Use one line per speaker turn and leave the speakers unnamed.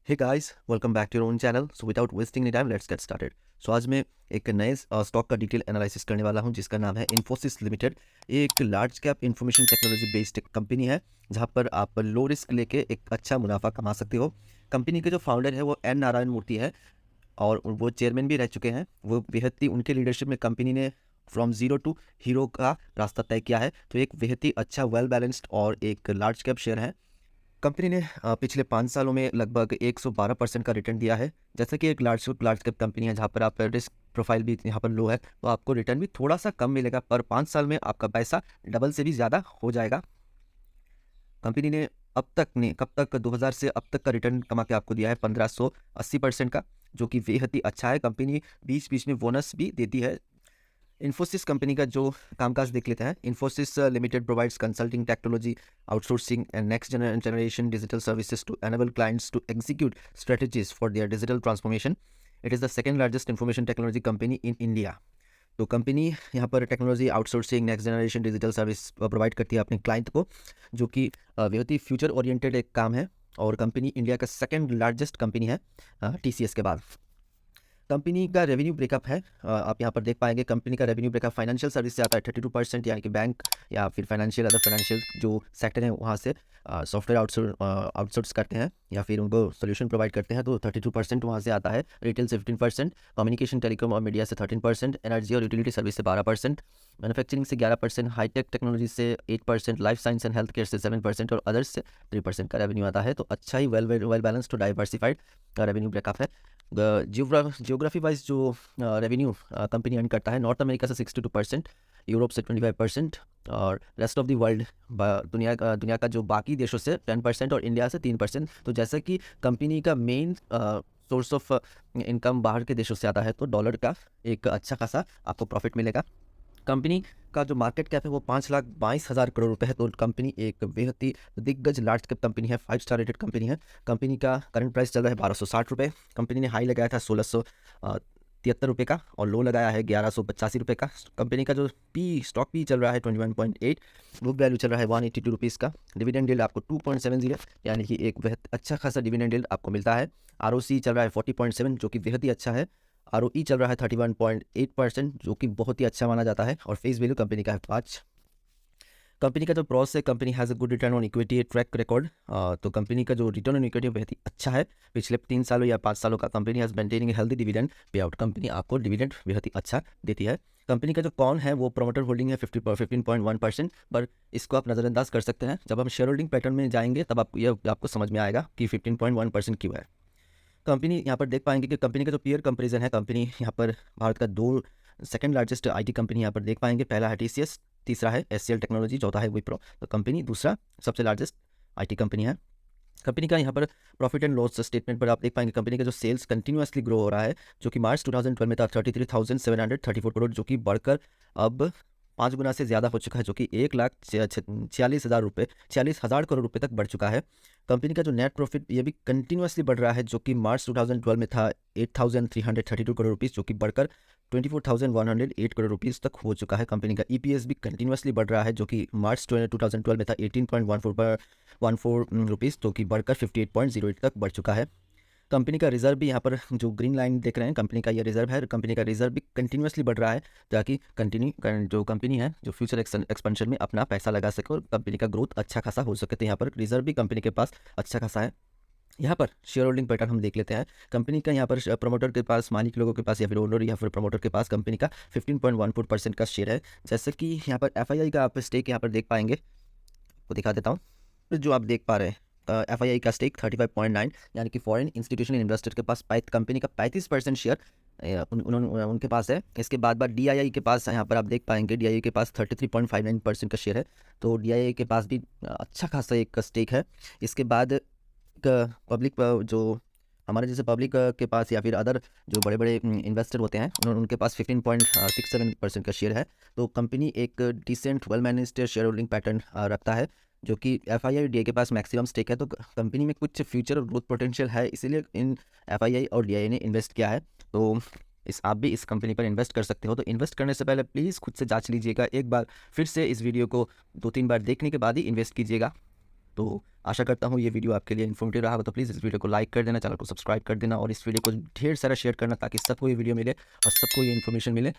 Hey guys, welcome back to your own channel. So without wasting any time let's get started. So आज मैं एक नए stock का detail analysis करने वाला हूं जिसका नाम है इन्फोसिस लिमिटेड। ये एक large cap information technology based company है जहां पर आप लो रिस्क लेके एक अच्छा मुनाफा कमा सकते हो। कंपनी के जो फाउंडर है वो एन नारायण मूर्ति है और वो चेयरमैन भी रह चुके हैं। वो बेहद ही उनके लीडरशिप में कंपनी ने फ्रॉम ज़ीरो टू हीरो का रास्ता तय किया है। तो एक बेहद ही अच्छा वेल बैलेंस्ड और एक लार्ज कैप शेयर है। कंपनी ने पिछले 5 सालों में लगभग 112% का रिटर्न दिया है। जैसा कि एक लार्ज कैप कंपनी है जहाँ पर आप रिस्क प्रोफाइल भी यहाँ पर लो है, तो आपको रिटर्न भी थोड़ा सा कम मिलेगा, पर 5 साल में आपका पैसा डबल से भी ज़्यादा हो जाएगा। कंपनी ने अब तक ने कब तक 2000 से अब तक का रिटर्न कमा के आपको दिया है 1580% का, जो कि बेहद ही अच्छा है। कंपनी बीच बीच में बोनस भी देती है। इन्फोसिस कंपनी का जो कामकाज देख लेते हैं। Infosys limited provides consulting, technology, outsourcing and next generation digital services to enable clients to execute strategies for their digital transformation. It is the second largest information technology company in India. तो company यहाँ पर technology, outsourcing, next generation digital service provide करती है अपने client को, जो कि बहुत ही फ्यूचर ओरिएंटेड एक काम है। और कंपनी इंडिया का सेकंड लार्जेस्ट कंपनी है TCS के बाद। कंपनी का रेवेन्यू ब्रेकअप है, आप यहाँ पर देख पाएंगे। कंपनी का रेवेन्यू ब्रेकअप फाइनेंशियल सर्विस से आता है 32%, यानी कि बैंक या फिर फाइनेंशियल अदर फाइनेंशियल जो सेक्टर है वहाँ से सॉफ्टवेयर आउटसोर्स करते हैं या फिर उनको सोल्यूशन प्रोवाइड करते हैं, तो 32% वहाँ से आता है। रिटेल से 15%, कम्युनिकेशन, टेलीकॉम और मीडिया से 13%, एनर्जी और यूटिलिटी सर्विस से 12%, मैन्युफैक्चरिंग से 11%, हाईटेक टेक्नोलॉजी से 8%, life science and health care से 7% और अदर्स से 3% का रेवेन्यू आता है। तो अच्छा ही वेल बैलेंस्ड और डाइवर्सिफाइड रेवेन्यू ब्रेकअप है। जियोग्राफी वाइज जो रेवेन्यू कंपनी अर्न करता है, नॉर्थ अमेरिका से 62%, यूरोप से 25% और रेस्ट ऑफ द वर्ल्ड दुनिया का जो बाकी देशों से 10% और इंडिया से 3%। तो जैसा कि कंपनी का मेन सोर्स ऑफ इनकम बाहर के देशों से आता है, तो डॉलर का एक अच्छा खासा आपको प्रॉफिट मिलेगा। कंपनी का जो मार्केट कैप है वो 5,22,000 करोड़ रुपए है। तो कंपनी एक बेहद ही दिग्गज लार्ज कैप कंपनी है, 5 स्टार रेटेड कंपनी है। कंपनी का करंट प्राइस चल रहा है 1260 रुपये। कंपनी ने हाई लगाया था 1673 रुपये का और लो लगाया है 1185 रुपये का। कंपनी का जो स्टॉक पी चल रहा है 21.8, बुक वैल्यू चल रहा है 182 रुपीज़ का। डिविडेंड यील्ड आपको 2.70, यानी कि एक बेहद अच्छा खासा डिविडेंड यील्ड आपको मिलता है। ROC चल रहा है 40.7, जो कि बेहद ही अच्छा है। ROE चल रहा है 31.8%, जो कि बहुत ही अच्छा माना जाता है। और फेस वैल्यू कंपनी का है 5। कंपनी का जो प्रॉस है, company has a good return on equity track record. तो कंपनी का जो रिटर्न ऑन इक्विटी बहुत ही अच्छा है। पिछले 3 सालों या 5 सालों का company has maintaining healthy dividend pay out. Company आपको डिविडेंड बहुत ही अच्छा देती है। कंपनी का जो कौन है वो प्रोमोटर होल्डिंग है 15.1%, पर इसको आप नज़रअंदाज कर सकते हैं। जब हम शेयर होल्डिंग पैटर्न में जाएंगे तब आपको समझ में आएगा कि 15.1% क्यों है। कंपनी यहाँ पर देख पाएंगे कि कंपनी का जो पीयर कंपैरिजन है, कंपनी यहाँ पर भारत का 2 सेकंड लार्जेस्ट आईटी कंपनी यहाँ पर देख पाएंगे। पहला है TCS, तीसरा है SCL टेक्नोलॉजी, चौथा है विप्रो। तो कंपनी दूसरा सबसे लार्जेस्ट आईटी कंपनी है। कंपनी का यहाँ पर प्रॉफिट एंड लॉस स्टेटमेंट पर आप देख पाएंगे कंपनी का जो सेल्स कंटिन्यूसली ग्रो हो रहा है, जो कि मार्च 2012 में था 33,734 करोड़, जो कि बढ़कर अब 5 गुना से ज़्यादा हो चुका है, जो कि 1,46,000 करोड़ रुपए तक बढ़ चुका है। कंपनी का जो नेट प्रॉफिट ये भी कंटिन्यूसली बढ़ रहा है, जो कि मार्च 2012 में था 8,332 करोड़ रुपीज़, जो कि बढ़कर 24,108 करोड़ रुपीज़ तक हो चुका है। कंपनी का EPS भी कंटिन्यूसली बढ़ रहा है, जो कि मार्च 2012 में था 18.14 रुपीज़, जो कि बढ़कर 58.08 तक बढ़ चुका है। कंपनी का रिजर्व भी यहाँ पर जो ग्रीन लाइन देख रहे हैं, कंपनी का ये रिजर्व है। कंपनी का रिजर्व भी कंटिन्यूसली बढ़ रहा है, ताकि जो कंपनी है जो फ्यूचर एक्सपेंशन में अपना पैसा लगा सके और कंपनी का ग्रोथ अच्छा खासा हो सके। तो यहाँ पर रिजर्व भी कंपनी के पास अच्छा खासा है। यहाँ पर शेयर होल्डिंग पैटर्न हम देख लेते हैं। कंपनी का यहाँ पर प्रमोटर के पास, मालिक लोगों के पास या फिर ओनर या फिर प्रमोटर के पास कंपनी का 15.14% का शेयर है। जैसे कि यहाँ पर FII का आप स्टेक यहाँ पर देख पाएंगे, वो दिखा देता हूँ। तो जो आप देख पा रहे हैं FII का स्टेक 35.9, यानी कि फॉरेन इंस्टीट्यूशनल इन्वेस्टर के पास कंपनी का 35% शेयर उनके पास है। इसके बाद DII के पास यहाँ पर आप देख पाएंगे, DII के पास 33.59% का शेयर है। तो DII के पास भी अच्छा खासा एक स्टेक है। इसके बाद पब्लिक जो हमारे जैसे पब्लिक के पास या फिर अदर जो बड़े बड़े इन्वेस्टर होते हैं उनके पास 15.67% का शेयर है। तो कंपनी एक decent well managed share holding pattern रखता है, जो कि FII और DII के पास मैक्सिमम स्टेक है। तो कंपनी में कुछ फ्यूचर और ग्रोथ पोटेंशियल है, इसीलिए इन FII और DII ने इन्वेस्ट किया है। तो आप भी इस कंपनी पर इन्वेस्ट कर सकते हो। तो इन्वेस्ट करने से पहले प्लीज़ खुद से जांच लीजिएगा, एक बार फिर से इस वीडियो को 2-3 बार देखने के बाद ही इन्वेस्ट कीजिएगा। तो आशा करता हूँ ये वीडियो आपके लिए इन्फॉर्मेटिव रहा हो, तो प्लीज़ इस वीडियो को लाइक कर देना, चैनल को सब्सक्राइब कर देना और इस वीडियो को ढेर सारा शेयर करना ताकि सबको ये वीडियो मिले और सबको ये इन्फॉर्मेशन मिले।